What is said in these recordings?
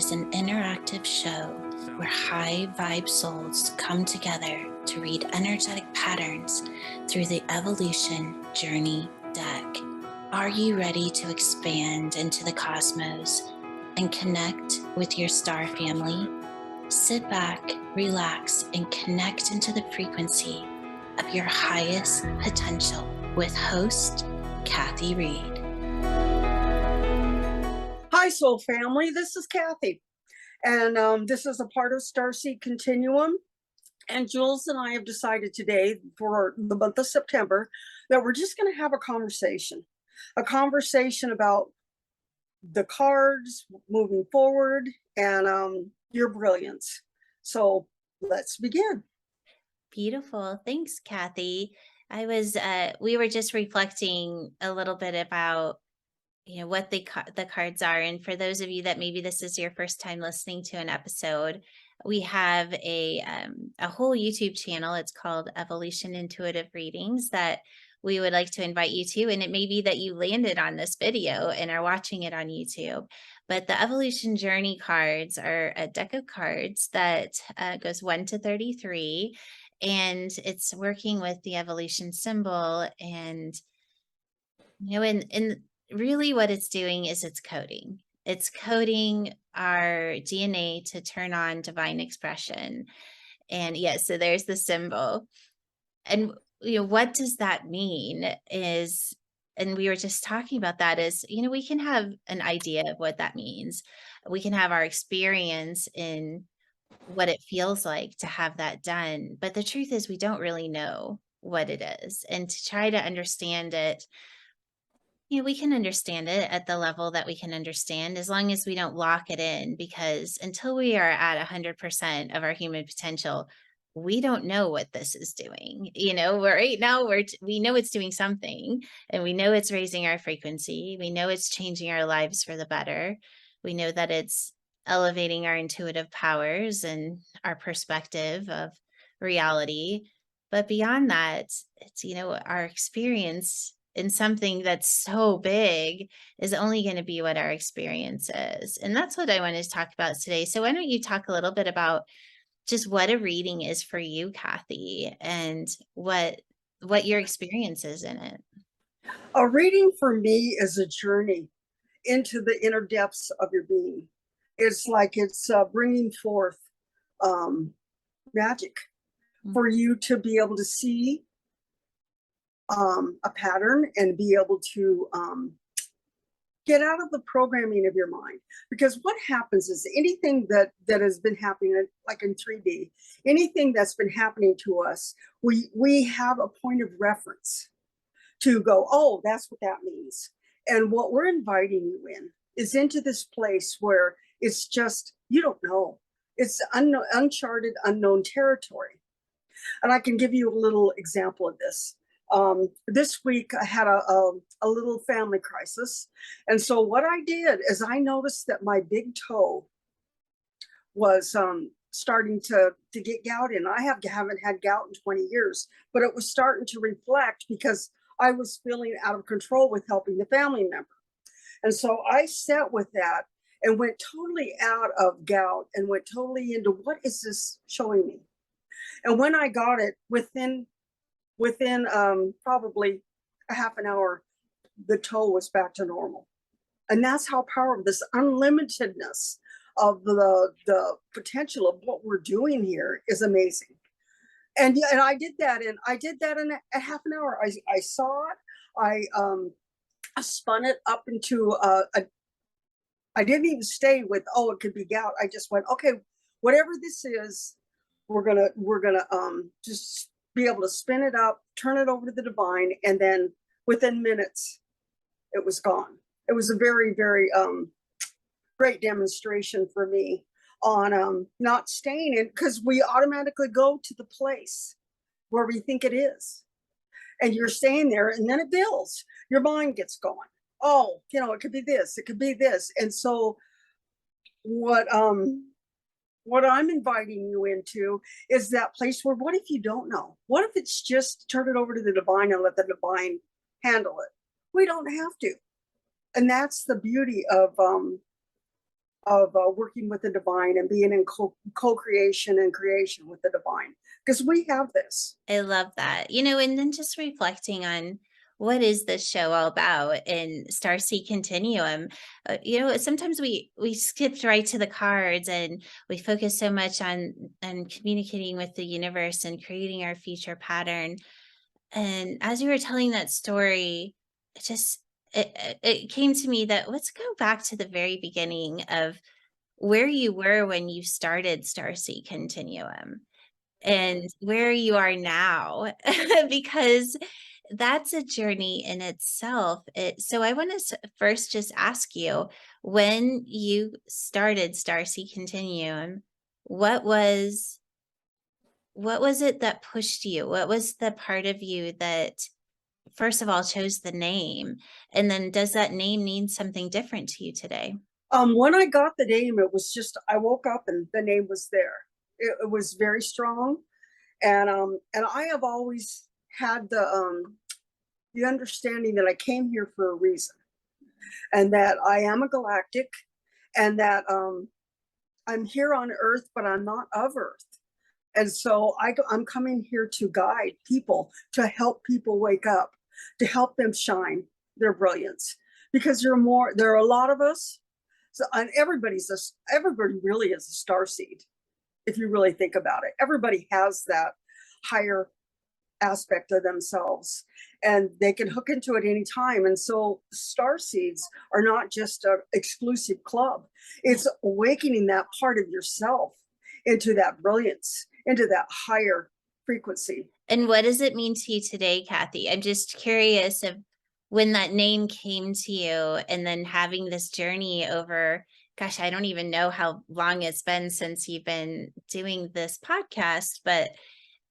is an interactive show where high vibe souls come together to read energetic patterns through the Evolution Journey deck. Are you ready to expand into the cosmos and connect with your star family? Sit back, relax, and connect into the frequency of your highest potential with host Kathy Reed. Hi, soul family. This is Kathy, and this is a part of Starseed Continuum. And Jules and I have decided today for the month of September that we're just going to have a conversation about the cards moving forward and your brilliance. So let's begin. Beautiful. Thanks, Kathy. We were just reflecting a little bit about what the cards are, and for those of you that maybe this is your first time listening to an episode, we have a whole YouTube channel. It's called Evolution Intuitive Readings that we would like to invite you to, and it may be that you landed on this video and are watching it on YouTube. But the Evolution Journey cards are a deck of cards that goes 1 to 33, and it's working with the evolution symbol. And in really what it's doing is it's coding our DNA to turn on divine expression. And yes, so there's the symbol. And what does that mean is, and we were just talking about that, is we can have an idea of what that means. We can have our experience in what it feels like to have that done, but the truth is we don't really know what it is. And to try to understand it, we can understand it at the level that we can understand, as long as we don't lock it in, because until we are at 100% of our human potential, we don't know what this is doing. Right now we know it's doing something, and we know it's raising our frequency. We know it's changing our lives for the better. We know that it's elevating our intuitive powers and our perspective of reality. But beyond that, it's, our experience in something that's so big is only going to be what our experience is. And that's what I wanted to talk about today. So why don't you talk a little bit about just what a reading is for you, Kathy, and what your experience is in it. A reading for me is a journey into the inner depths of your being. It's like it's bringing forth magic for you to be able to see a pattern and be able to get out of the programming of your mind. Because what happens is anything that has been happening, like in 3D, anything that's been happening to us, we have a point of reference to go, oh, that's what that means. And what we're inviting you in is into this place where it's just, you don't know. It's uncharted, unknown territory. And I can give you a little example of this. This week I had a little family crisis. And so what I did is I noticed that my big toe was starting to get gout in. I haven't had gout in 20 years, but it was starting to reflect because I was feeling out of control with helping the family member. And so I sat with that and went totally out of gout and went totally into what is this showing me? And when I got it, within probably a half an hour, the toe was back to normal. And that's how powerful this unlimitedness of the potential of what we're doing here is amazing. And I did that, and I did that in a half an hour. I saw it. I spun it up into I didn't even stay with, oh, it could be gout. I just went, okay, whatever this is, we're gonna just be able to spin it up, turn it over to the divine, and then within minutes, it was gone. It was a very, very great demonstration for me on not staying in, because we automatically go to the place where we think it is. And you're staying there, and then it builds. Your mind gets going. Oh, it could be this, it could be this. And so what I'm inviting you into is that place where, what if you don't know? What if it's just turn it over to the divine and let the divine handle it? We don't have to. And that's the beauty of of working with the divine and being in co-creation and creation with the divine, because we have this. I love that. And then just reflecting on what is this show all about in Starseed Continuum. Sometimes we skipped right to the cards and we focus so much on communicating with the universe and creating our future pattern. And as you were telling that story, it just it came to me that let's go back to the very beginning of where you were when you started Starseed Continuum and where you are now, because that's a journey in itself. So I want to first just ask you, when you started Starseed Continuum, what was what was it that pushed you? What was the part of you that first of all chose the name? And then does that name mean something different to you today? When I got the name, it was just, I woke up and the name was there. It was very strong. And I have always had the understanding that I came here for a reason, and that I am a galactic, and that I'm here on Earth, but I'm not of Earth. And so I'm coming here to guide people, to help people wake up, to help them shine their brilliance, because there are a lot of us. So, and everybody really is a star seed. If you really think about it, everybody has that higher aspect of themselves, and they can hook into it anytime. And so star seeds are not just an exclusive club. It's awakening that part of yourself into that brilliance, into that higher frequency. And what does it mean to you today, Kathy? I'm just curious of when that name came to you and then having this journey over, gosh, I don't even know how long it's been since you've been doing this podcast, but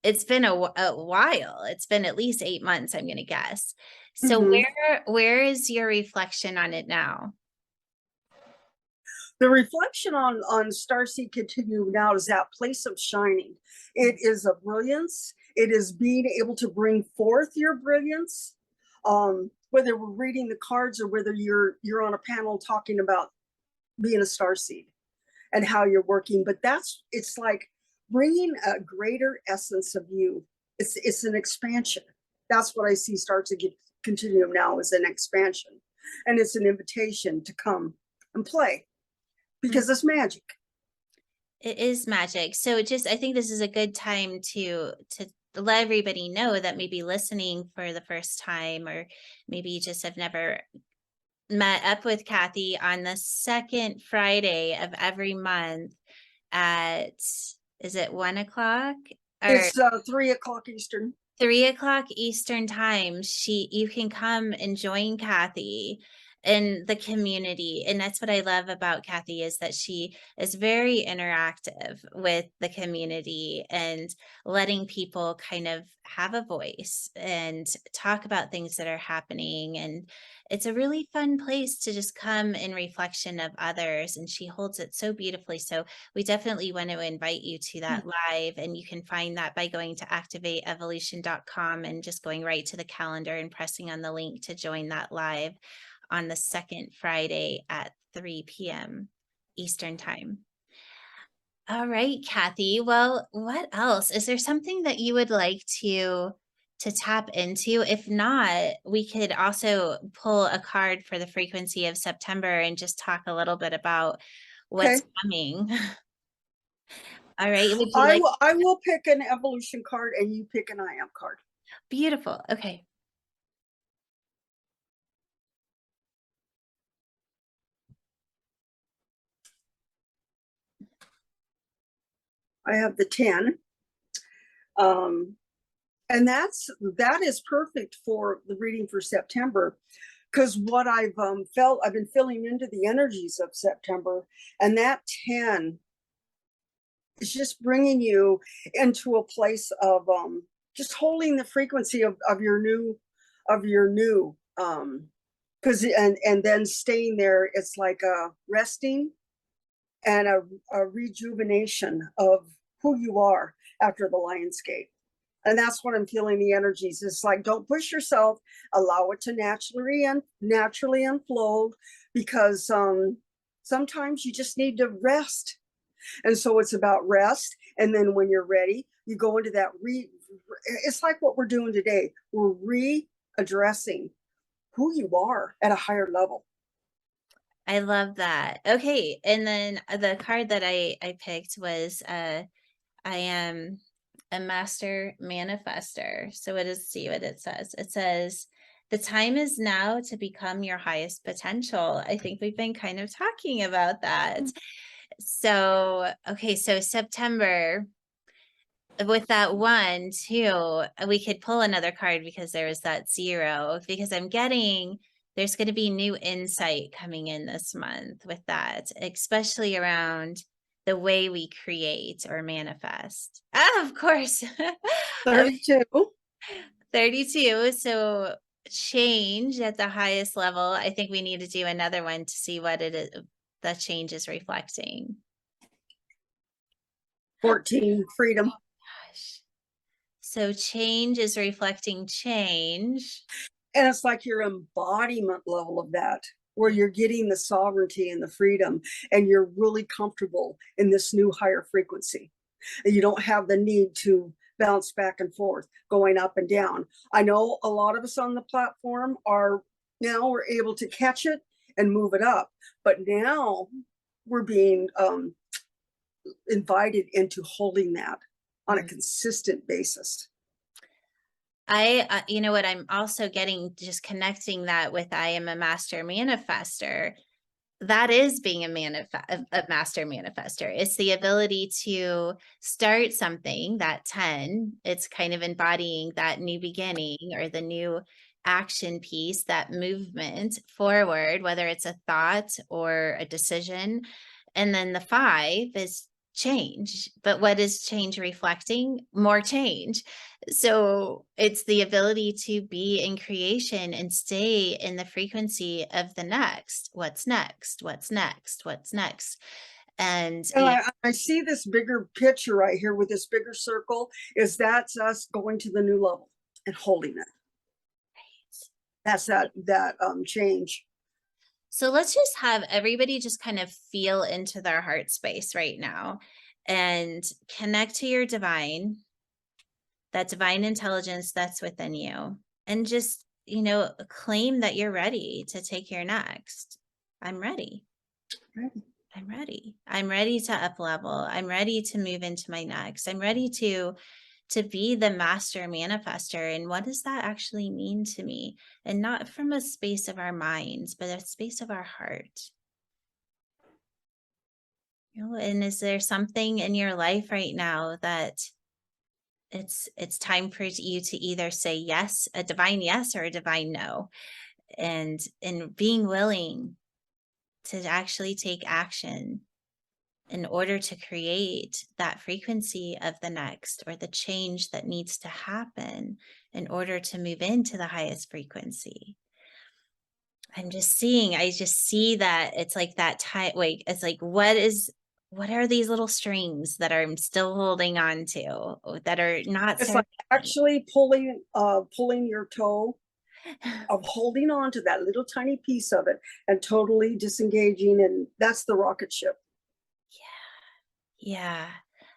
it's been a while. It's been at least 8 months, I'm going to guess. So Mhm. where is your reflection on it now? The reflection on Starseed Continuum now is that place of shining. It is a brilliance. It is being able to bring forth your brilliance. Whether we're reading the cards or whether you're on a panel talking about being a starseed and how you're working, but it's like bringing a greater essence of you. It's an expansion. That's what I see Starseed Continuum now, as an expansion, and it's an invitation to come and play, because it's magic. It is magic. So I think this is a good time to let everybody know that maybe listening for the first time, or maybe you just have never met up with Kathy, on the second Friday of every month at, is it 1 o'clock or It's 3 o'clock Eastern. 3 o'clock Eastern time, you can come and join Kathy in the community. And that's what I love about Kathy, is that she is very interactive with the community and letting people kind of have a voice and talk about things that are happening. And it's a really fun place to just come in reflection of others. And she holds it so beautifully. So we definitely want to invite you to that live, and you can find that by going to activateevolution.com and just going right to the calendar and pressing on the link to join that live on the second Friday at 3 p.m. Eastern time. All right, Kathy. Well, what else? Is there something that you would like to tap into? If not, we could also pull a card for the frequency of September and just talk a little bit about Okay. what's coming. All right. Would you like? I will pick an evolution card and you pick an I am card. Beautiful. Okay. I have the 10. And that is perfect for the reading for September, because what I've I've been feeling into the energies of September, and that 10 is just bringing you into a place of just holding the frequency of your new because and then staying there. It's like a resting and a rejuvenation of who you are after the Lionsgate. And that's what I'm feeling the energies. It's like, don't push yourself, allow it to naturally unfold, because Sometimes you just need to rest. And so it's about rest. And then when you're ready, you go into that it's like what we're doing today. We're readdressing who you are at a higher level. I love that. Okay, and then the card that I picked was I am a master manifester. So see what it says. It says the time is now to become your highest potential. I think we've been kind of talking about that. So, okay, so September with that one too, we could pull another card because there was that 0 because I'm getting there's going to be new insight coming in this month with that, especially around the way we create or manifest. Ah, of course. 32. 32. So change at the highest level. I think we need to do another one to see what it is the change is reflecting. 14, freedom. Gosh. So change is reflecting change. And it's like your embodiment level of that, where you're getting the sovereignty and the freedom, and you're really comfortable in this new higher frequency. And you don't have the need to bounce back and forth, going up and down. I know a lot of us on the platform are now we're able to catch it and move it up, but now we're being invited into holding that on a Mm. consistent basis. You know what, I'm also getting just connecting that with I am a master manifester. That is being a master manifester. It's the ability to start something, that 10, it's kind of embodying that new beginning or the new action piece, that movement forward, whether it's a thought or a decision. And then the 5 is change. But what is change reflecting? More change. So it's the ability to be in creation and stay in the frequency of the next. What's next? What's next? What's next? And And I see this bigger picture right here with this bigger circle, is that's us going to the new level and holding it. That's that change. so let's just have everybody just kind of feel into their heart space right now and connect to your divine, that divine intelligence that's within you, and just, claim that you're ready to take your next. I'm ready. Right. I'm ready. I'm ready to up level. I'm ready to move into my next. I'm ready to be the master manifester. And what does that actually mean to me? And not from a space of our minds, but a space of our heart. And is there something in your life right now that it's time for you to either say yes, a divine yes, or a divine no? And in being willing to actually take action in order to create that frequency of the next or the change that needs to happen in order to move into the highest frequency. I just see that it's like that tight, like, it's like, what are these little strings that I'm still holding on to that are not It's serving like actually pulling your toe, me? of holding on to that little tiny piece of it and totally disengaging, and that's the rocket ship. Yeah,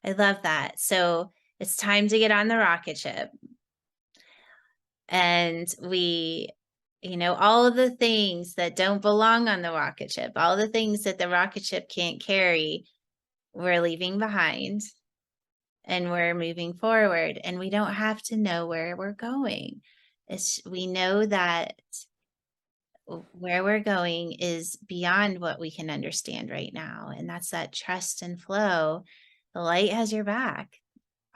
I love that. So it's time to get on the rocket ship. And all of the things that don't belong on the rocket ship, all the things that the rocket ship can't carry, we're leaving behind and we're moving forward. And we don't have to know where we're going. We know that where we're going is beyond what we can understand right now. And that's that trust and flow. The light has your back.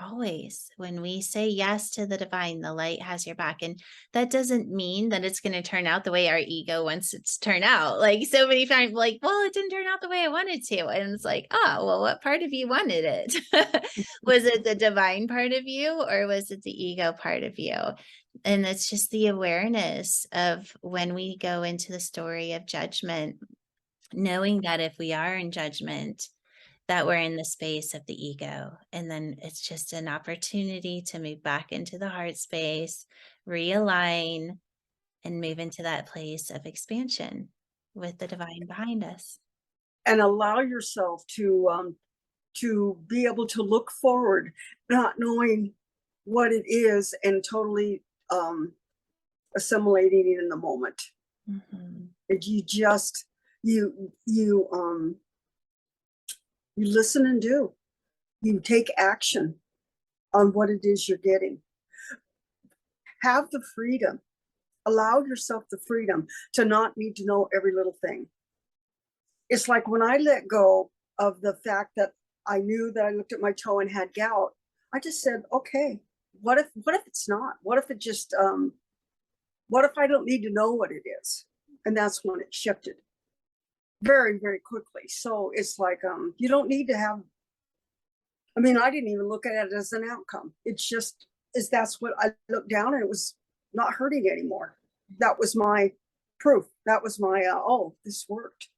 Always. When we say yes to the divine, the light has your back. And that doesn't mean that it's going to turn out the way our ego wants it to turn out. Like so many times, like, well, it didn't turn out the way I wanted to. And it's like, oh, well, what part of you wanted it? Was it the divine part of you or was it the ego part of you? And it's just the awareness of when we go into the story of judgment, knowing that if we are in judgment, that we're in the space of the ego. And then it's just an opportunity to move back into the heart space, realign, and move into that place of expansion with the divine behind us. and allow yourself to be able to look forward, not knowing what it is and totally assimilating it in the moment. Mhm. And you just you listen and do. You take action on what it is you're getting. Have the freedom. Allow yourself the freedom to not need to know every little thing. It's like when I let go of the fact that I knew that I looked at my toe and had gout, I just said, okay, what if it's not? What if it just what if I don't need to know what it is? And that's when it shifted very, very quickly. So it's like you don't need to have, I mean, I didn't even look at it as an outcome. It's just is that's what I looked down and it was not hurting anymore. That was my proof. That was my oh, this worked.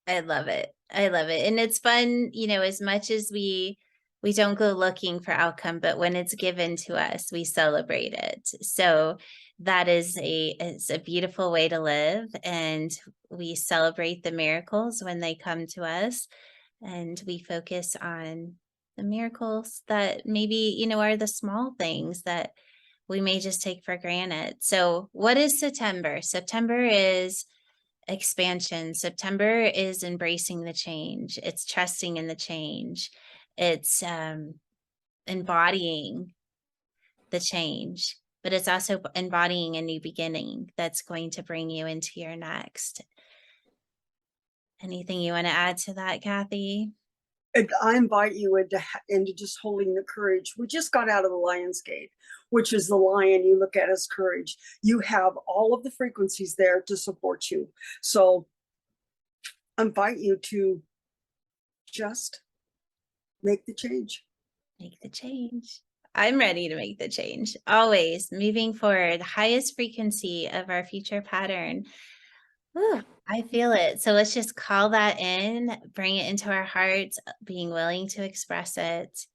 I love it. I love it. And it's fun, as much as we don't go looking for outcome, but when it's given to us, we celebrate it. So that is it's a beautiful way to live, and we celebrate the miracles when they come to us, and we focus on the miracles that maybe, are the small things that we may just take for granted. So what is September? September is expansion. September is embracing the change. It's trusting in the change. It's embodying the change, but it's also embodying a new beginning that's going to bring you into your next. Anything you want to add to that, Kathy? And I invite you into just holding the courage. We just got out of the Lion's Gate, which is the lion you look at as courage. You have all of the frequencies there to support you. So I invite you to just make the change. Make the change. I'm ready to make the change. Always moving forward, highest frequency of our future pattern. Whew, I feel it. So let's just call that in, bring it into our hearts, being willing to express it.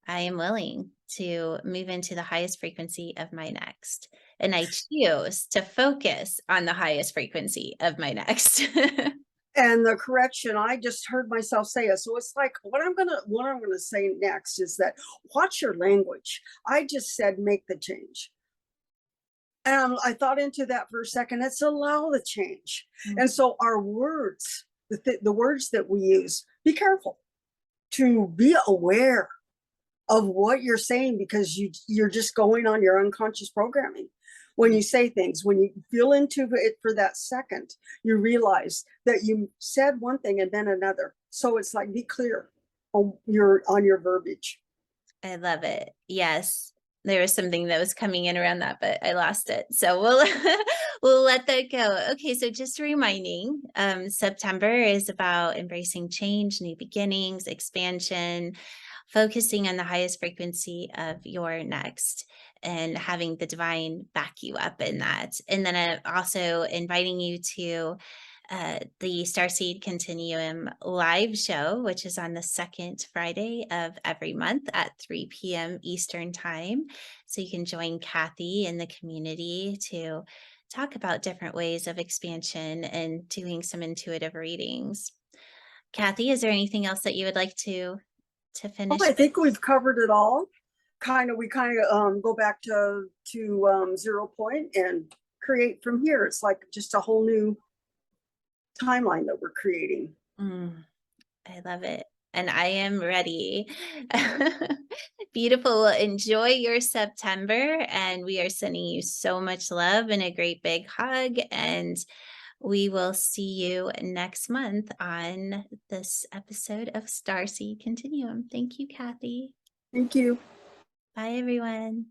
I am willing to move into the highest frequency of my next. And I choose to focus on the highest frequency of my next. And the correction, I just heard myself say it. So it's like what I'm gonna say next is that watch your language. I just said make the change. And I thought into that for a second. It's allow the change. And so our words, the words that we use, be careful to be aware of what you're saying, because you're just going on your unconscious programming. When you say things, when you feel into it for that second, you realize that you said one thing and then another. So it's like be clear on your verbiage. I love it. Yes. There was something that was coming in around that, but I lost it. So we'll we'll let that go. Okay, so just reminding, September is about embracing change, new beginnings, expansion, focusing on the highest frequency of your next, and having the divine back you up in that. And then also inviting you to the Starseed Continuum live show, which is on the second Friday of every month at 3 p.m. Eastern Time. So you can join Kathy in the community to talk about different ways of expansion and doing some intuitive readings. Kathy, is there anything else that you would like to Oh, finish I with? think we've covered it all. We kind of go back to 0 point and create from here. It's like just a whole new timeline that we're creating. I love it. And I am ready. Beautiful. Well, enjoy your September. And we are sending you so much love and a great big hug. And we will see you next month on this episode of Starseed Continuum. Thank you, Kathy. Thank you. Bye, everyone.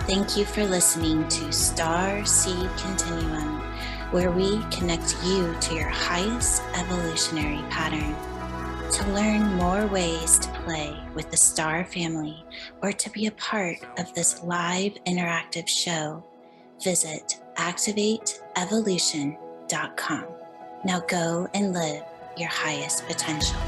Thank you for listening to Star Seed Continuum, where we connect you to your highest evolutionary pattern. To learn more ways to play with the Star family or to be a part of this live interactive show, visit activateevolution.com. Now go and live your highest potential.